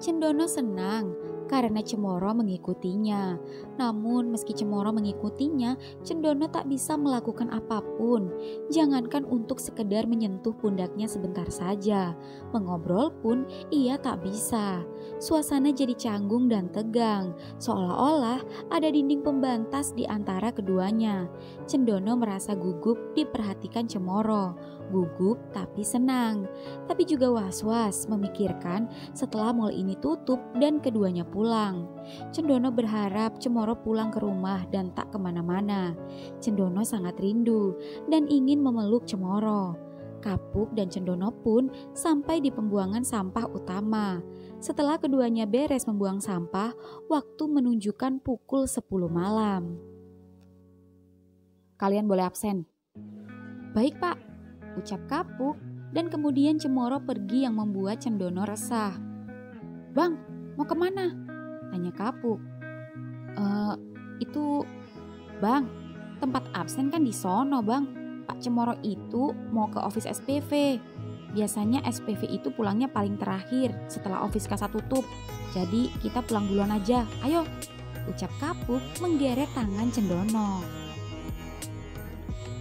Cendono senang karena Cemoro mengikutinya. Namun meski Cemoro mengikutinya, Cendono tak bisa melakukan apapun. Jangankan untuk sekedar menyentuh pundaknya sebentar saja. Mengobrol pun ia tak bisa. Suasana jadi canggung dan tegang, seolah-olah ada dinding pembatas di antara keduanya. Cendono merasa gugup diperhatikan Cemoro. Gugup tapi senang, tapi juga was-was memikirkan setelah mall ini tutup dan keduanya pulang. Cendono berharap Cemoro pulang ke rumah dan tak kemana-mana. Cendono sangat rindu dan ingin memeluk Cemoro. Kapuk dan Cendono pun sampai di pembuangan sampah utama. Setelah keduanya beres membuang sampah, waktu menunjukkan pukul 10 malam. Kalian boleh absen. Baik pak, ucap Kapuk, dan kemudian Cemoro pergi yang membuat Cendono resah. Bang, mau kemana? Tanya Kapuk. Itu, bang, tempat absen kan di sono bang. Pak Cemoro itu mau ke office SPV. Biasanya SPV itu pulangnya paling terakhir setelah office kasa tutup. Jadi kita pulang duluan aja, ayo, ucap Kapuk menggeret tangan Cendono.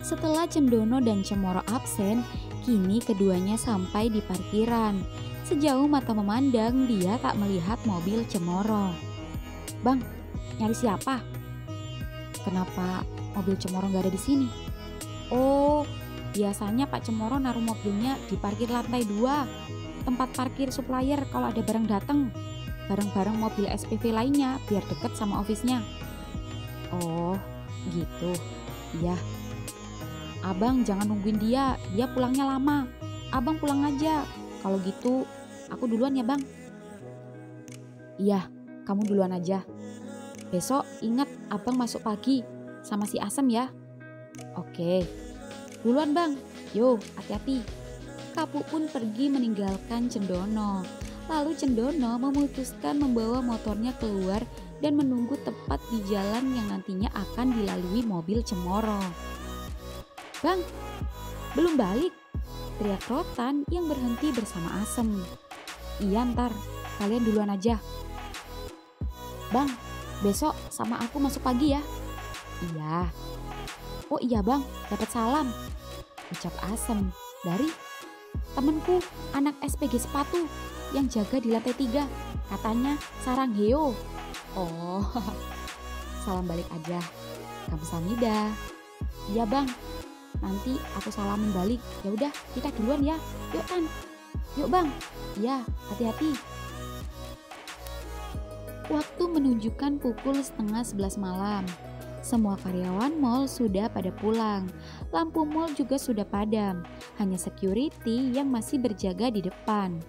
Setelah Cendono dan Cemoro absen, kini keduanya sampai di parkiran. Sejauh mata memandang, dia tak melihat mobil Cemoro. Bang, nyari siapa? Kenapa mobil Cemoro gak ada di sini? Oh, Biasanya Pak Cemoro naruh mobilnya di parkir lantai 2, tempat parkir supplier kalau ada barang datang. Bareng-bareng mobil SPV lainnya biar deket sama ofisnya. Oh, gitu. Iya. Abang jangan nungguin dia pulangnya lama. Abang pulang aja. Kalau gitu, aku duluan ya bang. Iya, kamu duluan aja. Besok ingat abang masuk pagi sama si Asem ya. Oke, duluan bang. Yo, hati-hati. Kapuk pun pergi meninggalkan Cendono. Lalu Cendono memutuskan membawa motornya keluar dan menunggu tepat di jalan yang nantinya akan dilalui mobil Cemoro. Bang, belum balik, teriak Rotan yang berhenti bersama Asem. Iya ntar, kalian duluan aja. Bang, besok sama aku masuk pagi ya. Iya. Oh iya bang, dapat salam, ucap Asem dari temenku anak SPG sepatu yang jaga di lantai 3. Katanya sarang heo. Oh, salam balik aja. Kamsahamnida. Iya bang, nanti aku salamin balik. Ya udah, kita duluan ya. Yuk Tan. Yuk bang. Iya, hati-hati. Waktu menunjukkan pukul 10:30 malam. Semua karyawan mall sudah pada pulang. Lampu mall juga sudah padam. Hanya security yang masih berjaga di depan.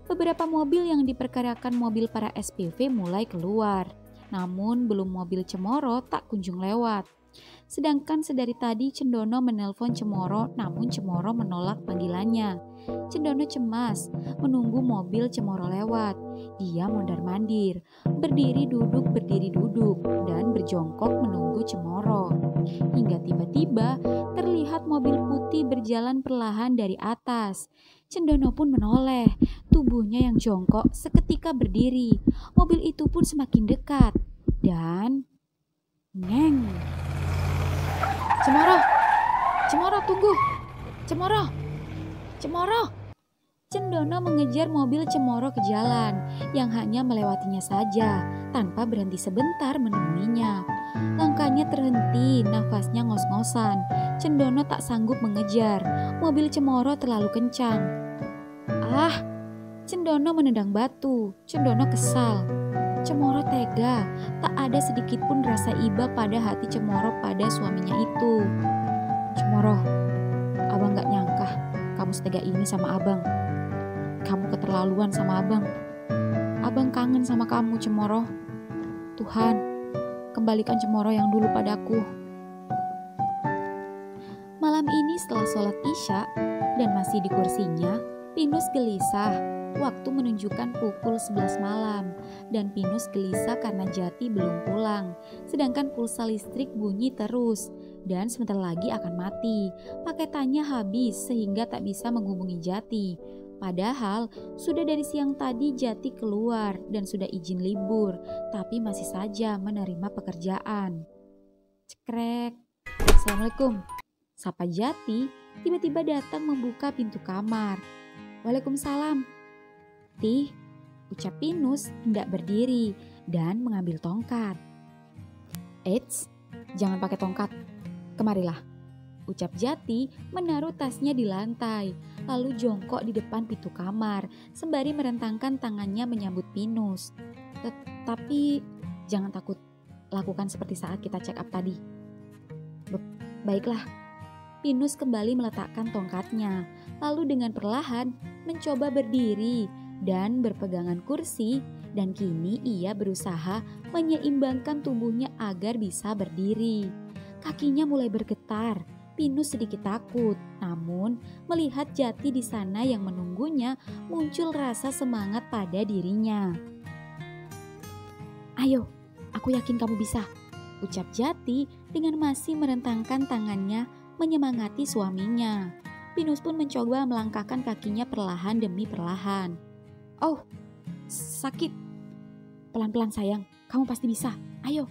Beberapa mobil yang diperkirakan mobil para SPV mulai keluar. Namun belum mobil Cemoro tak kunjung lewat. Sedangkan sedari tadi Cendono menelpon Cemoro, namun Cemoro menolak panggilannya. Cendono cemas menunggu mobil Cemoro lewat. Dia mondar-mandir, berdiri duduk, dan berjongkok menunggu Cemoro. Hingga tiba-tiba terlihat mobil putih berjalan perlahan dari atas. Cendono pun menoleh, tubuhnya yang jongkok seketika berdiri. Mobil itu pun semakin dekat. Dan neng. Cemoro, Cemoro tunggu, Cemoro, Cemoro. Cendono mengejar mobil Cemoro ke jalan yang hanya melewatinya saja tanpa berhenti sebentar menemuinya. Langkahnya terhenti, nafasnya ngos-ngosan. Cendono tak sanggup mengejar, mobil Cemoro terlalu kencang. Ah, Cendono menendang batu. Cendono kesal. Cemoro tega, tak ada sedikit pun rasa iba pada hati Cemoro pada suaminya itu. Cemoro, abang gak nyangka kamu setega ini sama abang. Kamu keterlaluan sama abang. Abang kangen sama kamu Cemoro. Tuhan, kembalikan Cemoro yang dulu padaku. Malam ini setelah sholat Isya dan masih di kursinya, Pinus gelisah. Waktu menunjukkan pukul 11 malam dan Pinus gelisah karena Jati belum pulang. Sedangkan pulsa listrik bunyi terus dan sebentar lagi akan mati. Paketannya habis sehingga tak bisa menghubungi Jati. Padahal sudah dari siang tadi Jati keluar dan sudah izin libur, tapi masih saja menerima pekerjaan. Cekrek. Assalamualaikum. Sapa Jati tiba-tiba datang membuka pintu kamar. Waalaikumsalam. Tih, ucap Pinus hendak berdiri dan mengambil tongkat. Eits, jangan pakai tongkat. Kemarilah, ucap Jati menaruh tasnya di lantai, lalu jongkok di depan pintu kamar sembari merentangkan tangannya menyambut Pinus. Tapi jangan takut, lakukan seperti saat kita check up tadi. Baiklah. Pinus kembali meletakkan tongkatnya, lalu dengan perlahan mencoba berdiri dan berpegangan kursi, dan kini ia berusaha menyeimbangkan tubuhnya agar bisa berdiri. Kakinya mulai bergetar. Pinus sedikit takut, namun melihat Jati di sana yang menunggunya, muncul rasa semangat pada dirinya. Ayo, aku yakin kamu bisa, ucap Jati dengan masih merentangkan tangannya menyemangati suaminya. Pinus pun mencoba melangkahkan kakinya perlahan demi perlahan. Oh, sakit. Pelan-pelan sayang, kamu pasti bisa. Ayo.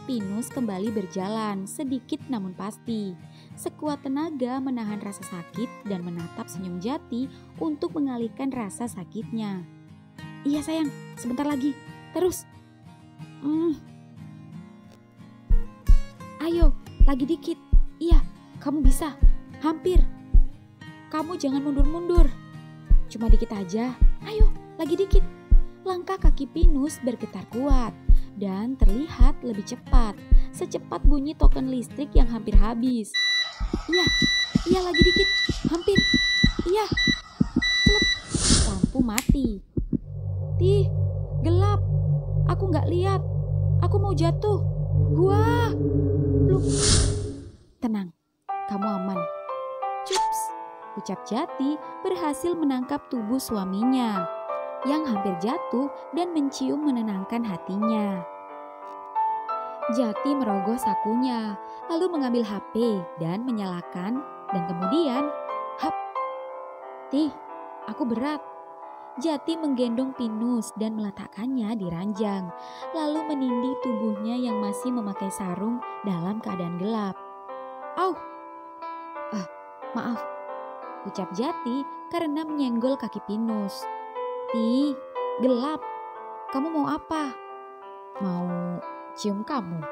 Pinus kembali berjalan, sedikit namun pasti. Sekuat tenaga menahan rasa sakit dan menatap senyum Jati untuk mengalihkan rasa sakitnya. Iya sayang, sebentar lagi. Terus. Ayo, lagi dikit. Iya, kamu bisa. Hampir. Kamu jangan mundur-mundur. Cuma dikit aja. Ayo, lagi dikit. Langkah kaki Pinus bergetar kuat dan terlihat lebih cepat. Secepat bunyi token listrik yang hampir habis. Iya lagi dikit. Hampir. Iya. Celep. Lampu mati. Tih, gelap. Aku gak lihat. Aku mau jatuh. Wah. Pluk. Tenang, kamu aman. Cups. Ucap Jati berhasil menangkap tubuh suaminya yang hampir jatuh dan mencium menenangkan hatinya. Jati merogoh sakunya, lalu mengambil HP dan menyalakan, dan kemudian, hap. Tih, aku berat. Jati menggendong Pinus dan meletakkannya di ranjang, lalu menindih tubuhnya yang masih memakai sarung dalam keadaan gelap. Au! Maaf, ucap Jati karena menyenggol kaki Pinus. Tih, gelap. Kamu mau apa? Mau cium kamu.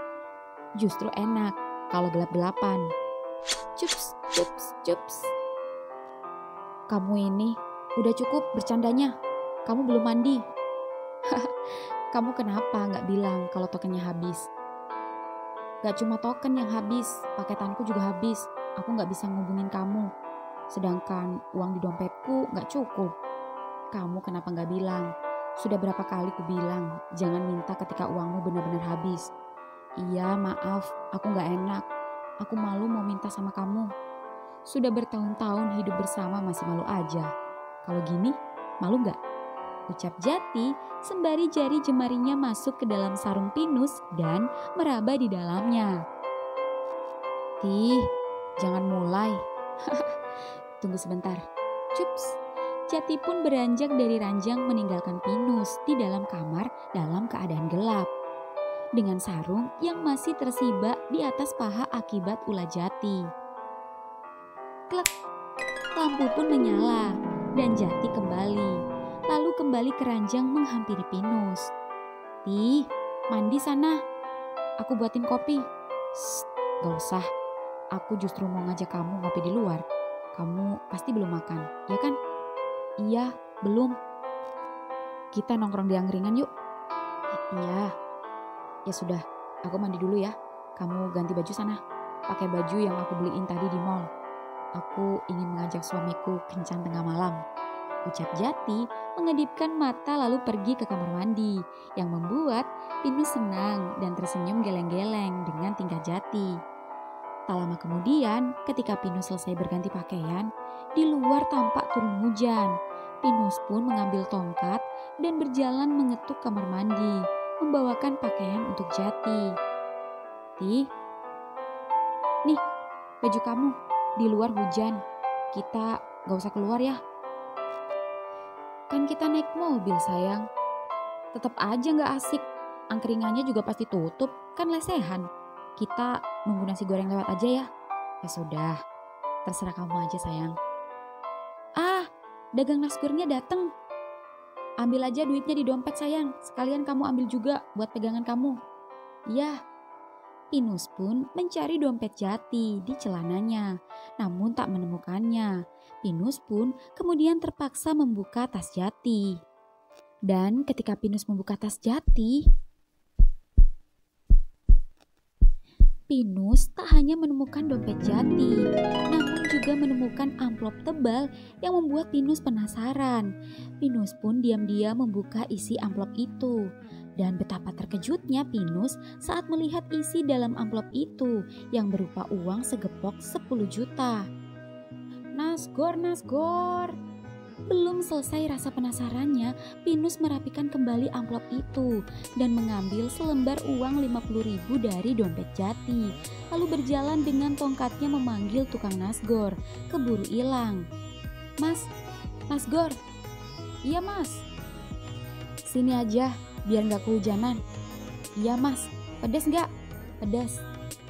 Justru enak kalau gelap-gelapan. Cups, cups, cups. Kamu ini udah cukup bercandanya. Kamu belum mandi. Kamu kenapa gak bilang kalau tokennya habis? Gak cuma token yang habis, paketanku juga habis. Aku gak bisa ngubungin kamu. Sedangkan uang di dompetku gak cukup. Kamu kenapa gak bilang? Sudah berapa kali ku bilang, jangan minta ketika uangmu benar-benar habis. Iya, maaf, aku gak enak. Aku malu mau minta sama kamu. Sudah bertahun-tahun hidup bersama masih malu aja. Kalau gini, malu gak? Ucap Jati sembari jari jemarinya masuk ke dalam sarung Pinus dan meraba di dalamnya. Tih, jangan mulai. Tunggu sebentar. Cups. Jati pun beranjak dari ranjang meninggalkan Pinus di dalam kamar dalam keadaan gelap. Dengan sarung yang masih tersibak di atas paha akibat ulah Jati. Klek, lampu pun menyala dan Jati kembali. Lalu kembali ke ranjang menghampiri Pinus. Tih, mandi sana. Aku buatin kopi. Shh, gak usah. Aku justru mau ngajak kamu ngopi di luar. Kamu pasti belum makan, ya kan? Iya, belum. Kita nongkrong di angkringan yuk. Iya. Ya sudah, aku mandi dulu ya. Kamu ganti baju sana. Pakai baju yang aku beliin tadi di mall. Aku ingin mengajak suamiku kencan tengah malam. Ucap Jati mengedipkan mata lalu pergi ke kamar mandi. Yang membuat Pinus senang dan tersenyum geleng-geleng dengan tingkah Jati. Tak lama kemudian, ketika Pinus selesai berganti pakaian, di luar tampak turun hujan. Pinus pun mengambil tongkat dan berjalan mengetuk kamar mandi, membawakan pakaian untuk Jati. Tih, nih baju kamu, di luar hujan. Kita gak usah keluar ya. Kan kita naik mobil sayang. Tetap aja gak asik, angkringannya juga pasti tutup, kan lesehan. Kita nunggu nasi goreng lewat aja ya. Ya sudah, terserah kamu aja sayang. Dagang nasgornya datang. Ambil aja duitnya di dompet sayang. Sekalian kamu ambil juga buat pegangan kamu. Iya. Pinus pun mencari dompet Jati di celananya. Namun tak menemukannya. Pinus pun kemudian terpaksa membuka tas Jati. Dan ketika Pinus membuka tas Jati, Pinus tak hanya menemukan dompet Jati, namun juga menemukan amplop tebal yang membuat Pinus penasaran. Pinus pun diam-diam membuka isi amplop itu. Dan betapa terkejutnya Pinus saat melihat isi dalam amplop itu yang berupa uang segepok 10 juta. Nasgor, nasgor. Belum selesai rasa penasarannya, Pinus merapikan kembali amplop itu dan mengambil selembar uang 50.000 dari dompet Jati. Lalu berjalan dengan tongkatnya memanggil tukang nasgor, keburu hilang. Mas, nasgor. Iya mas. Sini aja, biar gak kehujanan. Iya mas, pedas gak? Pedas.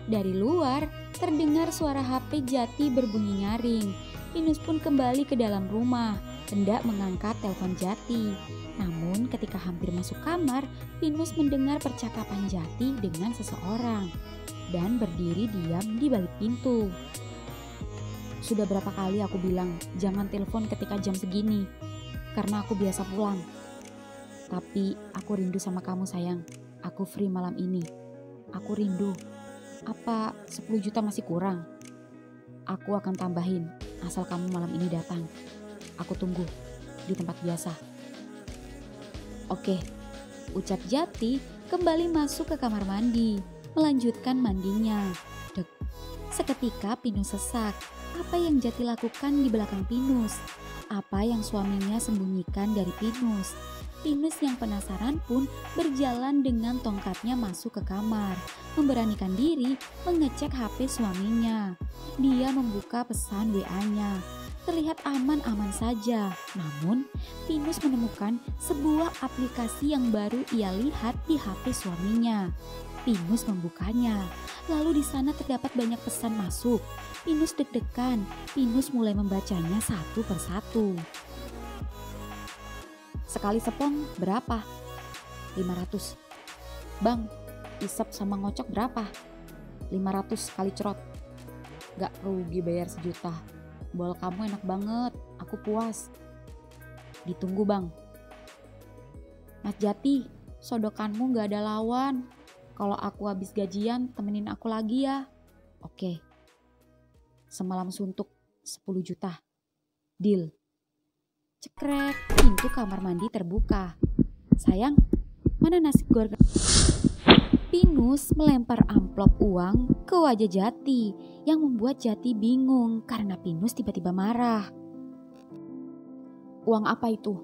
Dari luar, terdengar suara HP Jati berbunyi nyaring. Pinus pun kembali ke dalam rumah, hendak mengangkat telepon Jati. Namun ketika hampir masuk kamar, Pinus mendengar percakapan Jati dengan seseorang dan berdiri diam di balik pintu. Sudah berapa kali aku bilang jangan telepon ketika jam segini, karena aku biasa pulang. Tapi aku rindu sama kamu sayang. Aku free malam ini. Aku rindu. Apa 10 juta masih kurang? Aku akan tambahin asal kamu malam ini datang. Aku tunggu di tempat biasa. Oke, ucap Jati kembali masuk ke kamar mandi, melanjutkan mandinya. Dek. Seketika Pinus sesak. Apa yang Jati lakukan di belakang Pinus? Apa yang suaminya sembunyikan dari Pinus? Pinus yang penasaran pun berjalan dengan tongkatnya masuk ke kamar, memberanikan diri mengecek HP suaminya. Dia membuka pesan WA-nya. Terlihat aman-aman saja. Namun, Pinus menemukan sebuah aplikasi yang baru ia lihat di HP suaminya. Pinus membukanya. Lalu di sana terdapat banyak pesan masuk. Pinus deg-degan. Pinus mulai membacanya satu persatu. Sekali sepong berapa? 500. Bang, isep sama ngocok berapa? 500 kali cerot. Gak rugi bayar 1 juta. Bol kamu enak banget, aku puas. Ditunggu bang. Mas Jati, sodokanmu gak ada lawan. Kalau aku habis gajian, temenin aku lagi ya. Oke. Semalam suntuk 10 juta. Deal. Cekrek, pintu kamar mandi terbuka. Sayang, mana nasi goreng? Pinus melempar amplop uang ke wajah Jati yang membuat Jati bingung karena Pinus tiba-tiba marah. Uang apa itu?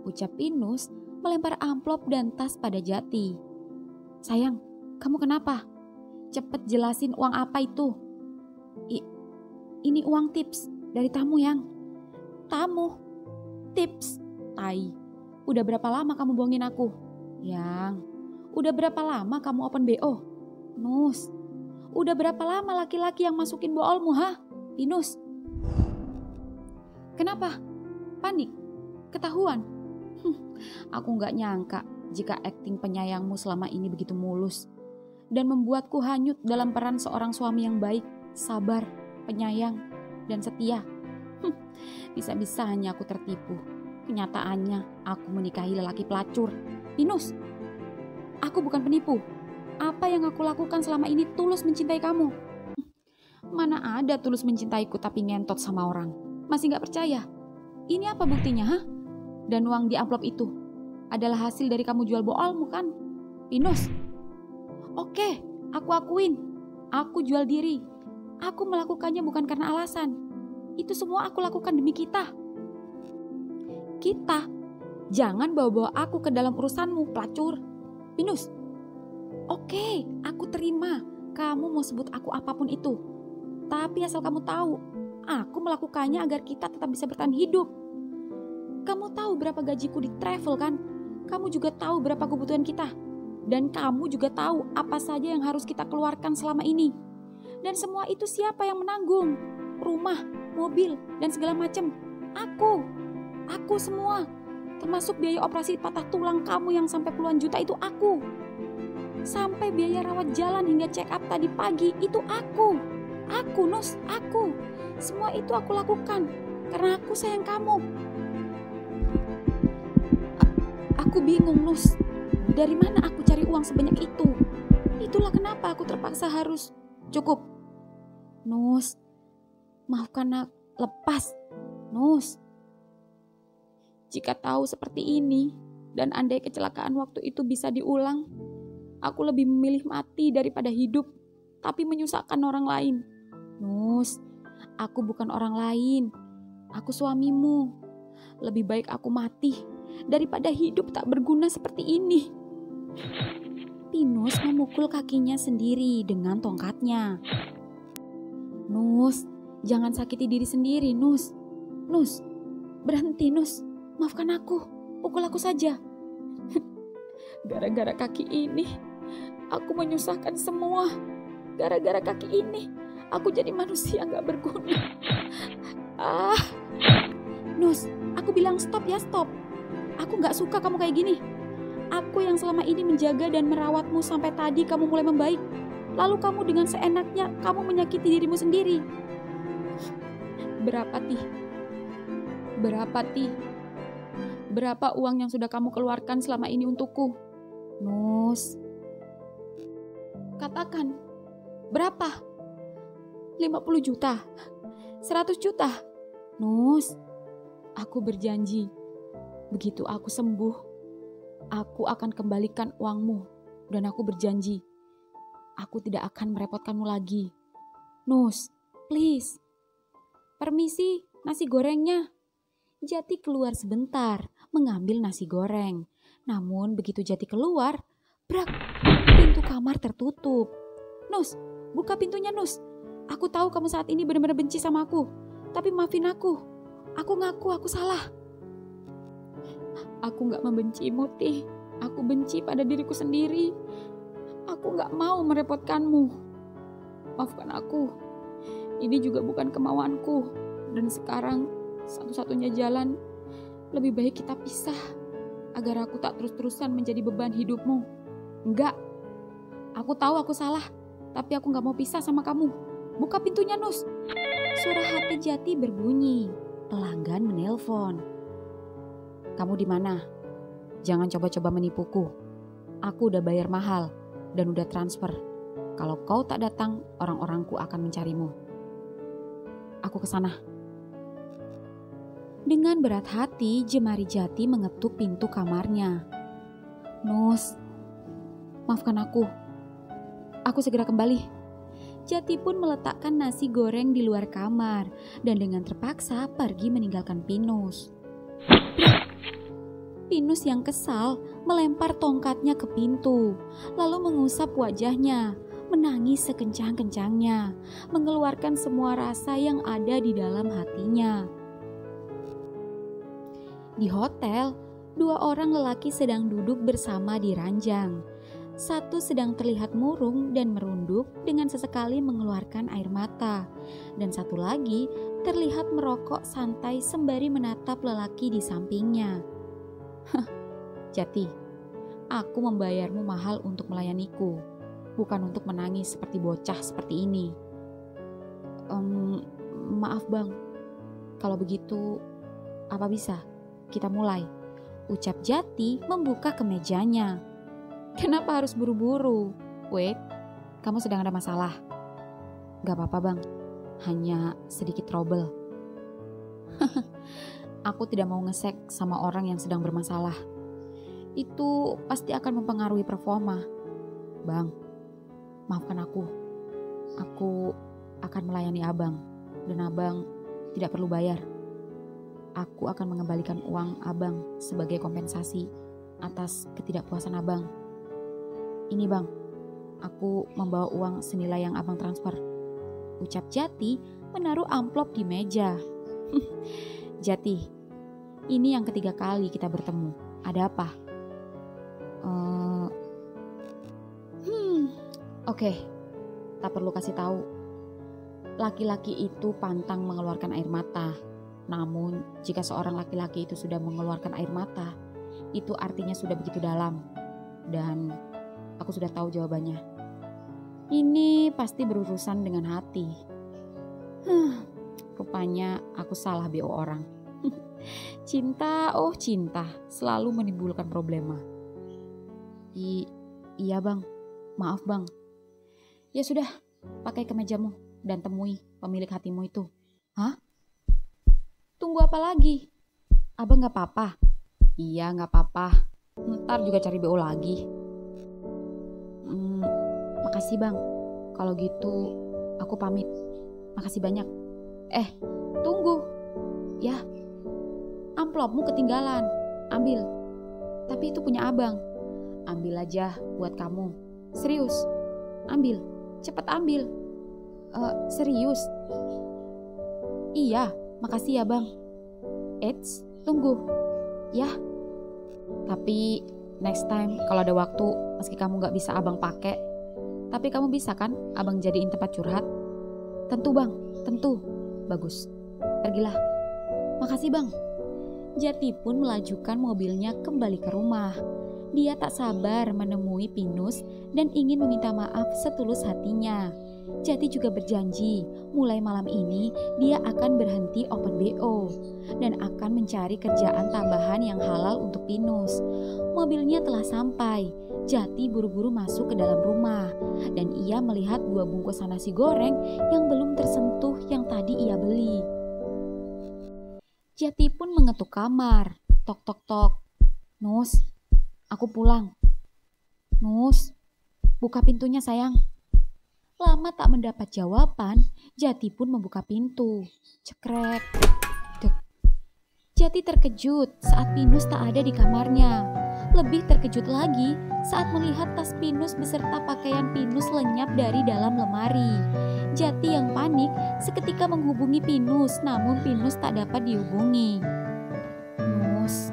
Ucap Pinus melempar amplop dan tas pada Jati. Sayang, kamu kenapa? Cepet jelasin uang apa itu. Ini uang tips dari tamu yang. Tamu? Tips? Tai. Udah berapa lama kamu bohongin aku? Yang. Udah berapa lama kamu open BO? Nus. Udah berapa lama laki-laki yang masukin boolmu, ha? Pinus. Kenapa? Panik? Ketahuan? Aku gak nyangka jika akting penyayangmu selama ini begitu mulus dan membuatku hanyut dalam peran seorang suami yang baik, sabar, penyayang, dan setia. Bisa-bisanya aku tertipu. Kenyataannya aku menikahi lelaki pelacur. Pinus, aku bukan penipu. Apa yang aku lakukan selama ini tulus mencintai kamu. Mana ada tulus mencintaiku tapi ngentot sama orang. Masih gak percaya? Ini apa buktinya, ha? Dan uang di amplop itu adalah hasil dari kamu jual boolmu kan? Pinus. Oke, aku akuin. Aku jual diri. Aku melakukannya bukan karena alasan. Itu semua aku lakukan demi kita. Kita? Jangan bawa-bawa aku ke dalam urusanmu, pelacur. Pinus. Oke, aku terima. Kamu mau sebut aku apapun itu. Tapi asal kamu tahu, aku melakukannya agar kita tetap bisa bertahan hidup. Kamu tahu berapa gajiku di travel kan? Kamu juga tahu berapa kebutuhan kita. Dan kamu juga tahu apa saja yang harus kita keluarkan selama ini. Dan semua itu siapa yang menanggung? Rumah, mobil, dan segala macam. Aku semua. Termasuk biaya operasi patah tulang kamu yang sampai puluhan juta itu aku. Sampai biaya rawat jalan hingga check up tadi pagi itu aku. Aku, Nus, aku. Semua itu aku lakukan karena aku sayang kamu. Aku bingung, Nus. Dari mana aku cari uang sebanyak itu? Itulah kenapa aku terpaksa harus. Cukup. Nus, maafkan aku. Lepas. Nus. Jika tahu seperti ini, dan andai kecelakaan waktu itu bisa diulang, aku lebih memilih mati daripada hidup, tapi menyusahkan orang lain. Nus, aku bukan orang lain. Aku suamimu. Lebih baik aku mati daripada hidup tak berguna seperti ini. Pinus memukul kakinya sendiri dengan tongkatnya. Nus, jangan sakiti diri sendiri, Nus. Nus, berhenti, Nus. Maafkan aku, pukul aku saja. Gara-gara kaki ini, aku menyusahkan semua. Gara-gara kaki ini, aku jadi manusia gak berguna. Nus, aku bilang stop ya, stop. Aku gak suka kamu kayak gini. Aku yang selama ini menjaga dan merawatmu sampai tadi kamu mulai membaik. Lalu kamu dengan seenaknya, kamu menyakiti dirimu sendiri. Berapa, Tih? Berapa, Tih? Berapa uang yang sudah kamu keluarkan selama ini untukku? Nus, katakan, berapa? 50 juta? 100 juta? Nus, aku berjanji, begitu aku sembuh, aku akan kembalikan uangmu. Dan aku berjanji, aku tidak akan merepotkanmu lagi. Nus, please. Permisi, nasi gorengnya. Jati keluar sebentar, mengambil nasi goreng. Namun begitu Jati keluar, brak, pintu kamar tertutup. Nus, buka pintunya Nus. Aku tahu kamu saat ini benar-benar benci sama aku. Tapi maafin aku. Aku ngaku aku salah. Aku gak membencimu, Tih. Aku benci pada diriku sendiri. Aku gak mau merepotkanmu. Maafkan aku. Ini juga bukan kemauanku. Dan sekarang satu-satunya jalan, lebih baik kita pisah. Agar aku tak terus-terusan menjadi beban hidupmu. Enggak. Aku tahu aku salah. Tapi aku gak mau pisah sama kamu. Buka pintunya, Nus. Suara HP Jati berbunyi. Pelanggan menelpon. Kamu di mana? Jangan coba-coba menipuku. Aku udah bayar mahal dan udah transfer. Kalau kau tak datang, orang-orangku akan mencarimu. Aku kesana. Dengan berat hati, jemari Jati mengetuk pintu kamarnya. Nus, maafkan aku. Aku segera kembali. Jati pun meletakkan nasi goreng di luar kamar dan dengan terpaksa pergi meninggalkan Pinus. Pinus yang kesal melempar tongkatnya ke pintu, lalu mengusap wajahnya, menangis sekencang-kencangnya, mengeluarkan semua rasa yang ada di dalam hatinya. Di hotel, 2 orang lelaki sedang duduk bersama di ranjang. Satu sedang terlihat murung dan merunduk dengan sesekali mengeluarkan air mata. Dan satu lagi terlihat merokok santai sembari menatap lelaki di sampingnya. Jati, aku membayarmu mahal untuk melayaniku, bukan untuk menangis seperti bocah seperti ini. Maaf bang, kalau begitu apa bisa kita mulai? Ucap Jati membuka kemejanya. Kenapa harus buru-buru? Wait, kamu sedang ada masalah? Gak apa-apa bang, hanya sedikit trouble. Aku tidak mau ngesek sama orang yang sedang bermasalah. Itu pasti akan mempengaruhi performa. Bang, maafkan aku. Aku akan melayani abang. Dan abang tidak perlu bayar. Aku akan mengembalikan uang abang sebagai kompensasi atas ketidakpuasan abang. Ini bang, aku membawa uang senilai yang abang transfer. Ucap Jati menaruh amplop di meja. Jati, ini yang ketiga kali kita bertemu. Ada apa? Oke, tak perlu kasih tahu. Laki-laki itu pantang mengeluarkan air mata. Namun, jika seorang laki-laki itu sudah mengeluarkan air mata, itu artinya sudah begitu dalam. Dan aku sudah tahu jawabannya. Ini pasti berurusan dengan hati. Rupanya aku salah BO orang. Cinta, oh cinta, selalu menimbulkan problema. Iya bang, maaf bang. Ya sudah, pakai kemejamu dan temui pemilik hatimu itu. Hah? Tunggu apa lagi? Abang gak apa-apa? Iya gak apa-apa. Ntar juga cari BO lagi. Makasih bang. Kalau gitu aku pamit. Makasih banyak. Tunggu. Ya, amplopmu ketinggalan. Ambil. Tapi itu punya abang. Ambil aja buat kamu. Serius. Ambil. Cepat ambil. Serius. Iya, makasih ya bang. Eits, tunggu. Ya. Tapi next time kalau ada waktu, meski kamu gak bisa abang pakai, tapi kamu bisa kan abang jadiin tempat curhat? Tentu bang, tentu. Bagus. Pergilah. Makasih bang. Jati pun melajukan mobilnya kembali ke rumah. Dia tak sabar menemui Pinus dan ingin meminta maaf setulus hatinya. Jati juga berjanji mulai malam ini dia akan berhenti open BO dan akan mencari kerjaan tambahan yang halal untuk Pinus. Mobilnya telah sampai. Jati buru-buru masuk ke dalam rumah dan ia melihat 2 bungkusan nasi goreng yang belum tersentuh yang tadi ia beli. Jati pun mengetuk kamar. Tok tok tok. Nus, aku pulang. Nus, buka pintunya sayang. Lama tak mendapat jawaban, Jati pun membuka pintu. Cekrek. Dek. Jati terkejut saat Pinus tak ada di kamarnya. Lebih terkejut lagi saat melihat tas Pinus beserta pakaian Pinus lenyap dari dalam lemari. Jati yang panik seketika menghubungi Pinus, namun Pinus tak dapat dihubungi. Nus,